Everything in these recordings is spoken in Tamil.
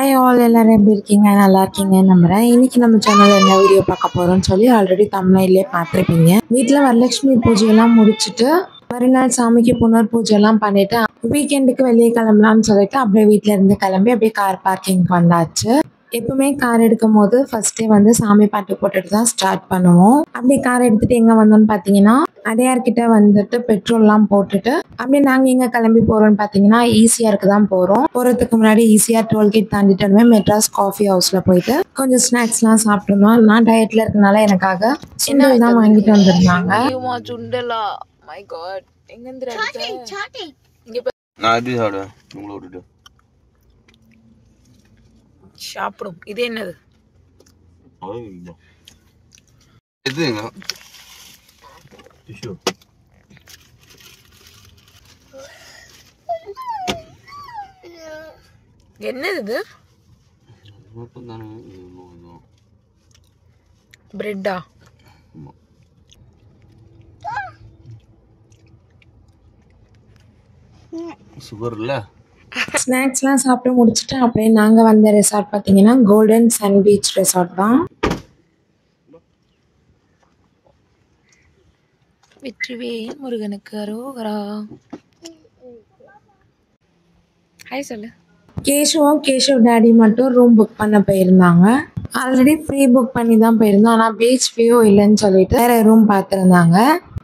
ஹாய் ஆல், எல்லாரும் எப்படி இருக்கீங்க? நல்லா இருக்கீங்கன்னு நம்புறேன். இன்னைக்கு நம்ம சேனல்ல என்ன வீடியோ பார்க்க போறோம்னு சொல்லி ஆல்ரெடி தம்ப்நெயிலே பார்த்துருப்பீங்க. வீட்டில் வரலட்சுமி பூஜையெல்லாம் முடிச்சுட்டு மறுநாள் சாமிக்கு புனர் பூஜை எல்லாம் பண்ணிட்டு வீக்கெண்டுக்கு வெளியே கிளம்பலாம்னு சொல்லிட்டு அப்படியே வீட்டில இருந்து கிளம்பி அப்படியே கார் பார்க்கிங்க்கு வந்தாச்சு. எப்பவுமே கார் எடுக்கும் போது ஃபர்ஸ்டே வந்து சாமி பாட்டு போட்டுட்டு தான் ஸ்டார்ட் பண்ணுவோம். அப்படி கார் எடுத்துட்டு எங்க வந்தோம்னு பார்த்தீங்கன்னா அடையார்கிட்ட வந்துட்டு பெட்ரோல்லாம் போட்டுட்டு அப்படியே நாங்கள் எங்கே கிளம்பி போகிறோம்னு பார்த்தீங்கன்னா ஈசிஆருக்கு தான் போகிறோம். போகிறதுக்கு முன்னாடி ஈசிஆர் டோல்கேட் தாண்டிட்டு மெட்ராஸ் காஃபி ஹவுஸில் போயிட்டு கொஞ்சம் ஸ்நாக்ஸ்லாம் சாப்பிட்டுருந்தோம். நான் டயட்டில் இருக்கனால எனக்காக சுண்டல் தான் வாங்கிட்டு வந்திருந்தாங்க. சாப்பிடும். இது என்னது? என்னது? பிரெட்டா? சுகர் இல்ல. ஸ்நாக்ஸ்லாம் சாப்பிட்டு முடிச்சுட்டு அப்படியே நாங்கள் வந்த ரெசார்ட் பார்த்தீங்கன்னா கோல்டன் சன் பீச் ரெசார்ட் தான். வெற்றிவேல் முருகனுக்கு அரோகரா. ஹாய் சொல்லு. கேஷவ் டாடி மட்டும் ரூம் புக் பண்ண போயிருந்தாங்க. ஆல்ரெடி ப்ரீ புக் பண்ணி தான் போயிருந்தோம். ஆனால் பீச் வியூ இல்லைன்னு சொல்லிட்டு வேற ரூம் பார்த்துருந்தாங்க.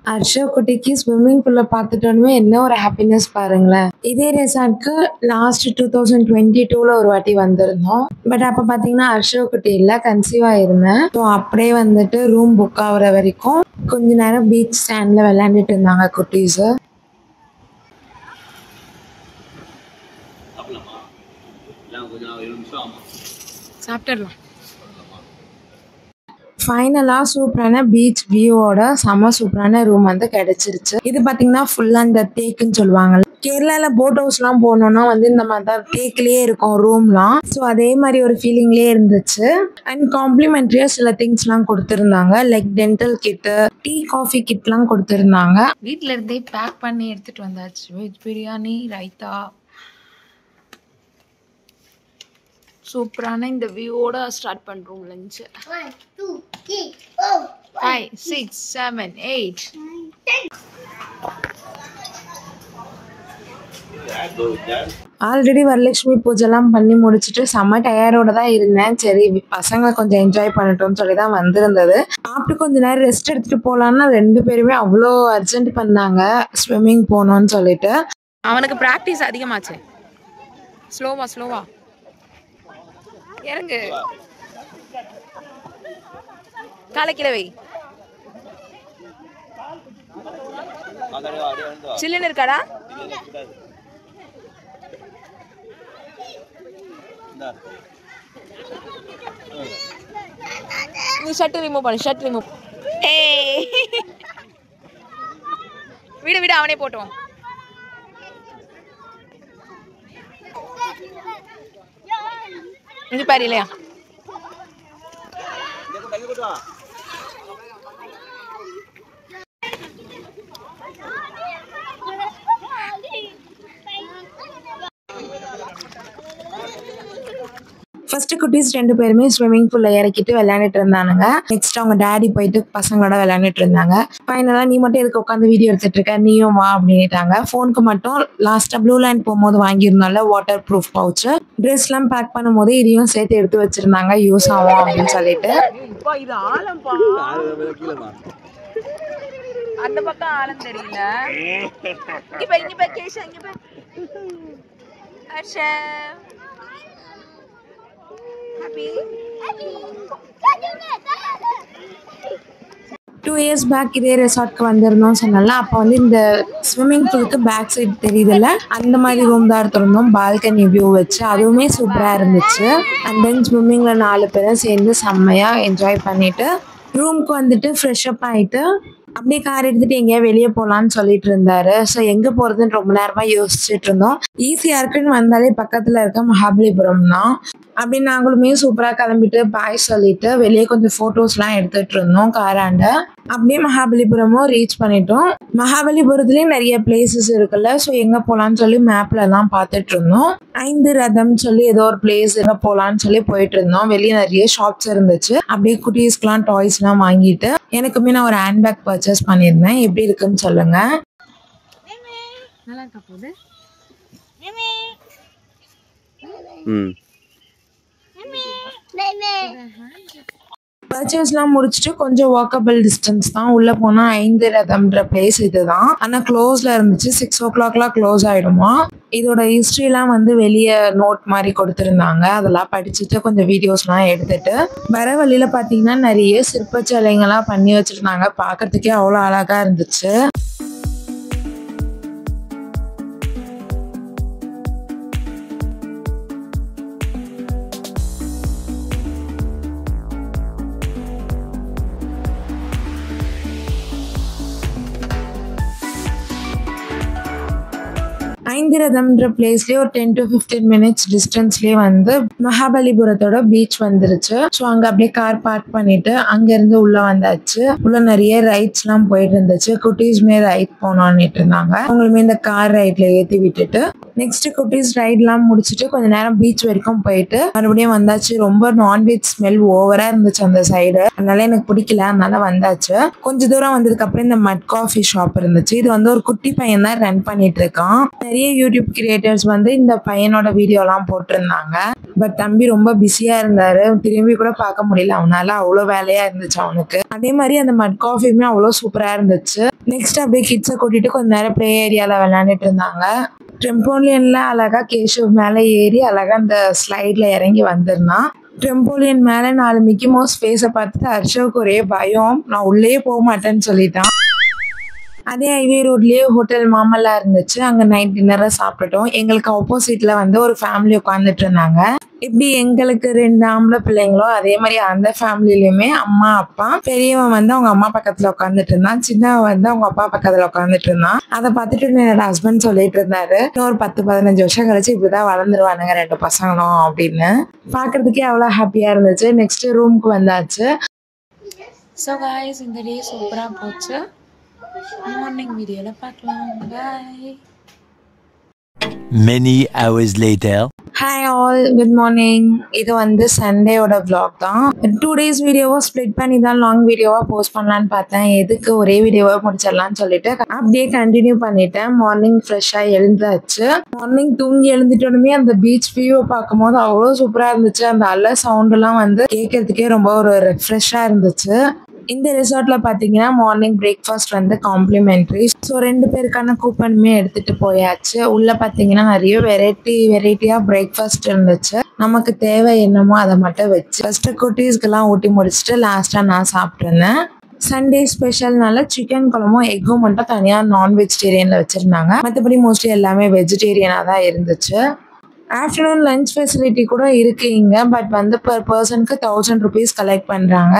ஹர்ஷவ் குட்டிக்கு ஸ்விம்மிங் பூல்ல பார்த்துட்டோன்னு என்ன ஒரு ஹாப்பினஸ் பாருங்களேன். இதே ரெசார்ட்க்கு லாஸ்ட் 2022 ஒரு வாட்டி வந்திருந்தோம். பட் அப்போ பார்த்தீங்கன்னா ஹர்ஷவ் குட்டி இல்லை, கன்சீவாக இருந்தேன். ஸோ அப்படியே வந்துட்டு ரூம் புக் ஆகுற வரைக்கும் கொஞ்ச நேரம் பீச் ஸ்டாண்டில் விளையாண்டுட்டு இருந்தாங்க குட்டீஸு. சாப்பிட்டுடலாம். ஃபைனலாக சூப்பரான பீச் வியூவோட செம சூப்பரான ரூம் வந்து கிடைச்சிருச்சு. இது பார்த்தீங்கன்னா ஃபுல்லாக இந்த தேக்குன்னு சொல்லுவாங்க. கேரளாவில் போட் ஹவுஸ்லாம் போனோம்னா வந்து இந்த மாதிரி தான் தேக்கிலேயே இருக்கும் ரூம்லாம். ஸோ அதே மாதிரி ஒரு ஃபீலிங்லேயே இருந்துச்சு. அண்ட் காம்ப்ளிமெண்ட்ரியாக சில திங்ஸ்லாம் கொடுத்துருந்தாங்க. லைக் டென்டல் கிட்டு, டீ காஃபி கிட்லாம் கொடுத்துருந்தாங்க. வீட்டில் இருந்தே பேக் பண்ணி எடுத்துகிட்டு வந்தாச்சு. வெஜ் பிரியாணி, ரைத்தா, சூப்பரான இந்த வியூவோட ஸ்டார்ட் பண்ணுறோம் லஞ்சு. 1 2 3 4 5 6 7 8 ஆல்ரெடி வரலட்சுமி பூஜைலாம் பண்ணி முடிச்சுட்டு செம்ம டயரோட தான் இருந்தேன். சரி பசங்களை கொஞ்சம் என்ஜாய் பண்ணட்டோம்னு சொல்லி தான் வந்திருந்தது. சாப்பிட்டு கொஞ்ச நேரம் ரெஸ்ட் எடுத்துட்டு போகலான்னா 2 பேருமே அவ்வளோ அர்ஜென்ட் பண்ணாங்க ஸ்விம்மிங் போகணும்னு சொல்லிட்டு. அவனுக்கு ப்ராக்டிஸ் அதிகமாச்சு. ஸ்லோவா இறங்கு. காலை கீழே வை. சில்லுன்னு இருக்காடா? நீ ஷர்ட் ரிமூவ் பண்ணு. Shirt remove. ஏய் விடு அவனே போட்டோம். இங்க பாரு இல்லையா? ஃபர்ஸ்ட் குட்டீஸ் 2 பேருமே ஸ்விம்மிங் பூல்ல இறக்கிட்டு விளையாண்டுட்டு இருந்தானுங்க. நெக்ஸ்ட் அவங்க டேடி போயிட்டு பசங்களோட விளையாண்டுட்டு இருந்தாங்க. ஃபைனலா நீ மட்டும் எதுக்கு உட்காந்து வீடியோ எடுத்துட்டு இருக்க, நீயும் வா அப்படின்ட்டாங்க. ஃபோனுக்கு மட்டும் லாஸ்டா ப்ளூ லைன் போகும்போது வாங்கியிருந்தால வாட்டர் ப்ரூஃப் பவுச், ட்ரெஸ் எல்லாம் பேக் பண்ணும் போது இதையும் சேர்த்து எடுத்து வச்சிருந்தாங்க யூஸ் ஆகும் அப்படின்னு சொல்லிட்டு. அந்த பக்கம் ஆழம் தெரியல. இங்க கேஷா இங்க பா. ஹர்ஷா ஹாப்பி 2 years பேக் இதே ரெசார்ட்க்கு வந்திருந்தோம் சொன்னால. அப்போ வந்து இந்த ஸ்விம்மிங் பூலுக்கு பேக் சைடு தெரியுதுல்ல, அந்த மாதிரி ரூம் தான் எடுத்திருந்தோம். பால்கனி வியூ வச்சு அதுவுமே சூப்பராக இருந்துச்சு. அண்ட் தென் ஸ்விம்மிங்கில் 4 பேரும் சேர்ந்து செம்மையாக என்ஜாய் பண்ணிட்டு ரூம்க்கு வந்துட்டு ஃப்ரெஷ் அப் ஆகிட்டு அப்படியே கார் எடுத்துட்டு எங்கேயா வெளியே போகலான்னு சொல்லிட்டு இருந்தாரு. ஸோ எங்கே போகிறதுன்னு ரொம்ப நேரமாக யோசிச்சுட்டு இருந்தோம். ஈஸியாக இருக்குன்னு வந்தாலே பக்கத்தில் இருக்க மகாபலிபுரம் தான். அப்படி நாங்களுமே சூப்பரா கிளம்பிட்டு பாய் சொல்லிட்டு வெளியே கொஞ்சம் போட்டோஸ்லாம் எடுத்துட்டு இருந்தோம் காராண்ட. அப்படியே மகாபலிபுரமும் ரீச் பண்ணிட்டோம். மகாபலிபுரத்துலயும் நிறைய பிளேசஸ் இருக்குல்ல, ஸோ எங்க போலான்னு சொல்லி மேப்ல எல்லாம் பார்த்துட்டு இருந்தோம். 5 ரதம் சொல்லி ஏதோ ஒரு பிளேஸ் எங்க போலான்னு சொல்லி போயிட்டு இருந்தோம். வெளியே நிறைய ஷாப்ஸ் இருந்துச்சு. அப்படியே குட்டீஸ்க்குலாம் டாய்ஸ் எல்லாம் வாங்கிட்டு எனக்குமே நான் ஒரு ஹேண்ட் பேக் பர்ச்சேஸ் பண்ணியிருந்தேன். எப்படி இருக்குன்னு சொல்லுங்க. நல்லா இருக்கா போகுது. பர்ச்சேஸ்லாம் முடிச்சுட்டு கொஞ்சம் வாக்கபிள் டிஸ்டன்ஸ் தான். உள்ள போனா 5 ரதம்ன்ற பிளேஸ் இதுதான். ஆனா க்ளோஸ்ல இருந்துச்சு. 6 o'clockலாம் க்ளோஸ் ஆயிடுமா. இதோட ஹிஸ்ட்ரிலாம் வந்து வெளியே நோட் மாதிரி கொடுத்துருந்தாங்க. அதெல்லாம் படிச்சுட்டு கொஞ்சம் வீடியோஸ்லாம் எடுத்துட்டு வர வழியில பார்த்தீங்கன்னா நிறைய சிற்ப சிலைங்கள்லாம் பண்ணி வச்சிருந்தாங்க. பார்க்கறதுக்கே அவ்வளோ அழகா இருந்துச்சு. ஐந்திரதம்ன்ற பிளேஸ்லயே ஒரு 10 to 15 minutes டிஸ்டன்ஸ்லயே வந்து மகாபலிபுரத்தோட பீச் வந்துருச்சு. ஸோ அங்க அப்படியே கார் பார்க் பண்ணிட்டு அங்க இருந்து உள்ள வந்தாச்சு. உள்ள நிறைய ரைட்ஸ் எல்லாம் போயிட்டு இருந்துச்சு. குட்டீஸ்மே ரைட் போனோன்னு இருந்தாங்க. அவங்களுமே இந்த கார் ரைட்ல ஏத்தி விட்டுட்டு நெக்ஸ்ட் குட்டீஸ் ரைட் எல்லாம் முடிச்சுட்டு கொஞ்ச நேரம் பீச் வரைக்கும் போயிட்டு மறுபடியும் வந்தாச்சு. ரொம்ப நான்வெஜ் ஸ்மெல் ஓவரா இருந்துச்சு அந்த சைடு. அதனால எனக்கு பிடிக்கல. அதனால வந்தாச்சு. கொஞ்ச தூரம் வந்ததுக்கு அப்புறம் இந்த மட் காஃபி ஷாப் இருந்துச்சு. இது வந்து ஒரு குட்டி பையன் தான் ரன் பண்ணிட்டு இருக்கான். நிறைய யூடியூப் கிரியேட்டர்ஸ் வந்து இந்த பையனோட வீடியோ எல்லாம் போட்டிருந்தாங்க. பட் தம்பி ரொம்ப பிஸியா இருந்தாரு. திரும்பி கூட பார்க்க முடியல அவனால. அவ்வளோ வேலையா இருந்துச்சு அவனுக்கு. அதே மாதிரி அந்த மட் காஃபியுமே அவ்வளோ சூப்பரா இருந்துச்சு. நெக்ஸ்ட் அப்படியே கிட்ஸை கூட்டிட்டு கொஞ்ச நேரம் பிளே ஏரியால விளையாண்டுட்டு இருந்தாங்க. ட்ரெம்போலியன்ல அழகா கேஷவ் மேல ஏறி அழகா அந்த ஸ்லைட்ல இறங்கி வந்திருந்தான். ட்ரெம்போலியன் மேல 4 மிக்கி மவுஸ் ஃபேஸை பார்த்துட்டு ஹர்ஷவுக்கு ஒரே பயம். நான் உள்ளே போக மாட்டேன்னு சொல்லிட்டான். அதே ஹைவே ரோட்லயே ஹோட்டல் மாமல்லா இருந்துச்சு. அங்க நைட் டின்னரை சாப்பிட்டுட்டோம். எங்களுக்கு ஆப்போசிட்ல வந்து ஒரு ஃபேமிலி உட்காந்துட்டு இருந்தாங்க. இப்படி எங்களுக்கு 2 ஆம்பளை பிள்ளைங்களோ அதே மாதிரி அந்த ஃபேமிலிலயுமே அம்மா அப்பா, பெரியவன் வந்து அவங்க அம்மா பக்கத்துல உட்காந்துட்டு இருந்தான். சின்னவன் வந்து அவங்க அப்பா பக்கத்துல உட்காந்துட்டு இருந்தான். அதை பார்த்துட்டு என்னோட ஹஸ்பண்ட் சொல்லிட்டு இருந்தாரு, இன்னொரு 10-15 வருஷம் கழிச்சு இப்படிதான் வளர்ந்துருவானுங்க 2 பசங்களும் அப்படின்னு. பாக்குறதுக்கே அவ்வளவு ஹாப்பியா இருந்துச்சு. நெக்ஸ்ட் ரூமுக்கு வந்தாச்சு. ஸோ காய்ஸ், இந்த டே சூப்பராக போச்சு. மார்னிங் வீடியோவில் பார்க்கலாம். பாய். Many hours later. Hi all, good morning. இது வந்து சண்டேயோட vlog தான். 2 days வீடியோவாக ஸ்ப்ளிட் பண்ணி தான் லாங் வீடியோவாக போஸ்ட் பண்ணலான்னு பார்த்தேன். எதுக்கு ஒரே வீடியோவாக முடிச்சிடலான்னு சொல்லிட்டு அப்படியே கண்டினியூ பண்ணிட்டேன். மார்னிங் ஃப்ரெஷ்ஷாக எழுந்தாச்சு. மார்னிங் தூங்கி எழுந்துட்டோனுமே அந்த பீச் வியூவை பார்க்கும் போது அவ்வளோ சூப்பராக இருந்துச்சு. அந்த அலை சவுண்டெல்லாம் வந்து கேட்கறதுக்கே ரொம்ப ஒரு ரெஃப்ரெஷ்ஷாக இருந்துச்சு. இந்த ரிசார்ட்ல பாத்தீங்கன்னா மார்னிங் பிரேக்ஃபாஸ்ட் வந்து காம்ப்ளிமெண்ட்ரி. ஸோ 2 பேருக்கான கூப்பனுமே எடுத்துட்டு போயாச்சு. உள்ள பாத்தீங்கன்னா நிறைய வெரைட்டியா பிரேக்ஃபாஸ்ட் இருந்துச்சு. நமக்கு தேவை என்னமோ அதை மட்டும் வச்சு ஃபர்ஸ்ட் குட்டீஸ்க்கெல்லாம் ஊட்டி முடிச்சுட்டு லாஸ்டா நான் சாப்பிட்டுருந்தேன். சண்டே ஸ்பெஷல்னால சிக்கன் குழம்பும் எக்கும் மட்டும் தனியாக நான் வெஜிடேரியனில் வச்சுருந்தாங்க. மற்றபடி மோஸ்ட்லி எல்லாமே வெஜிடேரியனாக தான் இருந்துச்சு. ஆஃப்டர்நூன் லஞ்ச் ஃபெசிலிட்டி கூட இருக்கு இங்க. பட் வந்து பர் பர்சனுக்கு 1000 rupees கலெக்ட் பண்றாங்க.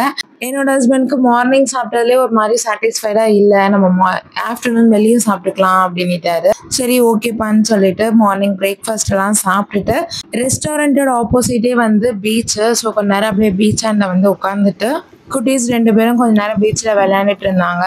என்னோட ஹஸ்பண்ட்க்கு மார்னிங் சாப்பிட்டதுலேயே ஒரு மாதிரி சாட்டிஸ்ஃபைடா இல்லை, நம்ம ஆஃப்டர்நூன் வெளியே சாப்பிட்டுக்கலாம் அப்படின்னுட்டாரு. சரி ஓகேப்பான்னு சொல்லிட்டு மார்னிங் பிரேக்ஃபாஸ்ட் எல்லாம் சாப்பிட்டுட்டு ரெஸ்டாரண்டோட ஆப்போசிட்டே வந்து பீச்சு. ஸோ கொஞ்ச நேரம் அப்படியே பீச் ஆண்ட வந்து உட்காந்துட்டு குட்டீஸ் 2 பேரும் கொஞ்ச நேரம் பீச்சில் விளையாண்டுட்டு இருந்தாங்க.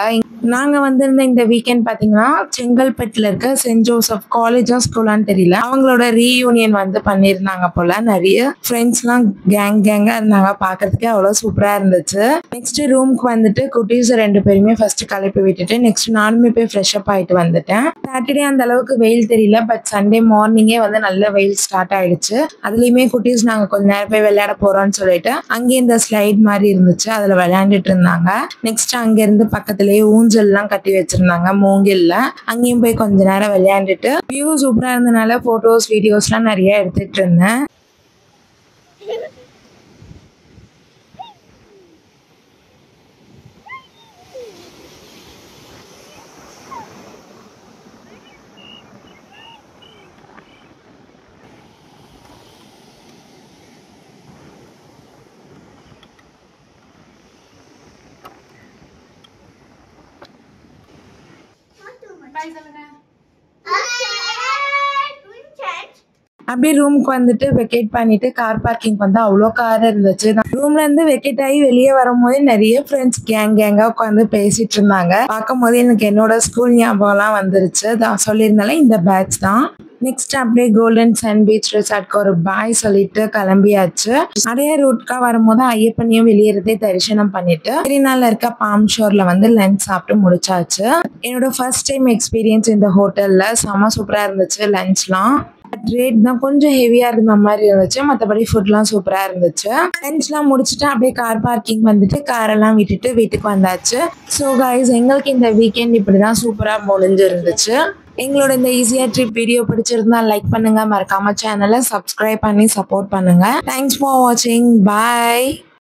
நாங்கள் வந்திருந்த இந்த வீக்கெண்ட் பார்த்தீங்கன்னா செங்கல்பட்டில் இருக்க சென்ட் ஜோசப் காலேஜா ஸ்கூலான்னு தெரியல, அவங்களோட ரீயூனியன் வந்து பண்ணியிருந்தாங்க போல. நிறைய ஃப்ரெண்ட்ஸ்லாம் கேங்காக இருந்தாங்க. பார்க்கறதுக்கே அவ்வளோ சூப்பராக இருந்துச்சு. நெக்ஸ்ட் ரூமுக்கு வந்துட்டு குட்டீஸ் 2 பேருமே ஃபர்ஸ்ட் கிளப்பி விட்டுட்டு நெக்ஸ்ட் நானுமே போய் ஃப்ரெஷ் அப் ஆகிட்டு வந்துட்டேன். சாட்டர்டே அந்த அளவுக்கு வெயில் தெரியல, பட் சண்டே மார்னிங்கே வந்து நல்ல வெயில் ஸ்டார்ட் ஆயிடுச்சு. அதுலேயுமே குட்டீஸ் நாங்கள் கொஞ்ச நேரம் போய் விளையாட போகிறோம்னு சொல்லிட்டு அங்கேயே இந்த ஸ்லைட் மாதிரி இருந்துச்சு, அதில் விளையாண்டுட்டு இருந்தாங்க. நெக்ஸ்ட் அங்கேருந்து பக்கத்துலேயே ஊஞ்சல்லாம் கட்டி வச்சிருந்தாங்க மூங்கில்ல. அங்கேயும் போய் கொஞ்ச நேரம் விளையாண்டுட்டு வியூ சூப்பரா இருந்தனால போட்டோஸ் வீடியோஸ்லாம் நிறைய எடுத்துட்டு இருந்தேன். அப்படியே ரூமுக்கு வந்துட்டு வெக்கேட் பண்ணிட்டு கார் பார்க்கிங் வந்து அவ்வளோ கார் இருந்துச்சு. ரூம்ல இருந்து வெக்கேட் ஆகி வெளியே வரும்போது நிறைய ஃப்ரெண்ட்ஸ் கேங்கா உட்காந்து பேசிட்டு இருந்தாங்க. பார்க்கும் போது எனக்கு என்னோட ஸ்கூல் ஞாபகம்லாம் வந்துருச்சு. நான் சொல்லியிருந்தால இந்த பேட்ச் தான். நெக்ஸ்ட் அப்படியே கோல்டன் சன் பீச் ரெசார்ட்க்கு ஒரு பாய் சொல்லிட்டு கிளம்பியாச்சு. நிறைய ரூட்கா வரும்போது ஐயப்பனையும் வெளியேறதே தரிசனம் பண்ணிட்டு திருநாள்ல இருக்க பாம் ஷோர்ல வந்து லஞ்ச் சாப்பிட்டு முடிச்சாச்சு. என்னோட ஃபர்ஸ்ட் டைம் எக்ஸ்பீரியன்ஸ் இந்த ஹோட்டல்ல செம சூப்பரா இருந்துச்சு. லஞ்ச்லாம் ரேட் தான் கொஞ்சம் ஹெவியா இருந்த மாதிரி இருந்துச்சு. மற்றபடி ஃபுட்லாம் சூப்பரா இருந்துச்சு. லஞ்ச்லாம் முடிச்சுட்டு அப்படியே கார் பார்க்கிங் வந்துட்டு காரெல்லாம் விட்டுட்டு வீட்டுக்கு வந்தாச்சு. ஸோ கைஸ், எங்களுக்கு இந்த வீக்கெண்ட் இப்படிதான் சூப்பரா முடிஞ்சு இருந்துச்சு. எங்களோட இந்த ஈஸியா ட்ரிப் வீடியோ பிடிச்சிருந்தா லைக் பண்ணுங்க, மறக்காம சேனலை சப்ஸ்கிரைப் பண்ணி சப்போர்ட் பண்ணுங்க. தேங்க்ஸ் ஃபார் வாட்சிங். பாய்.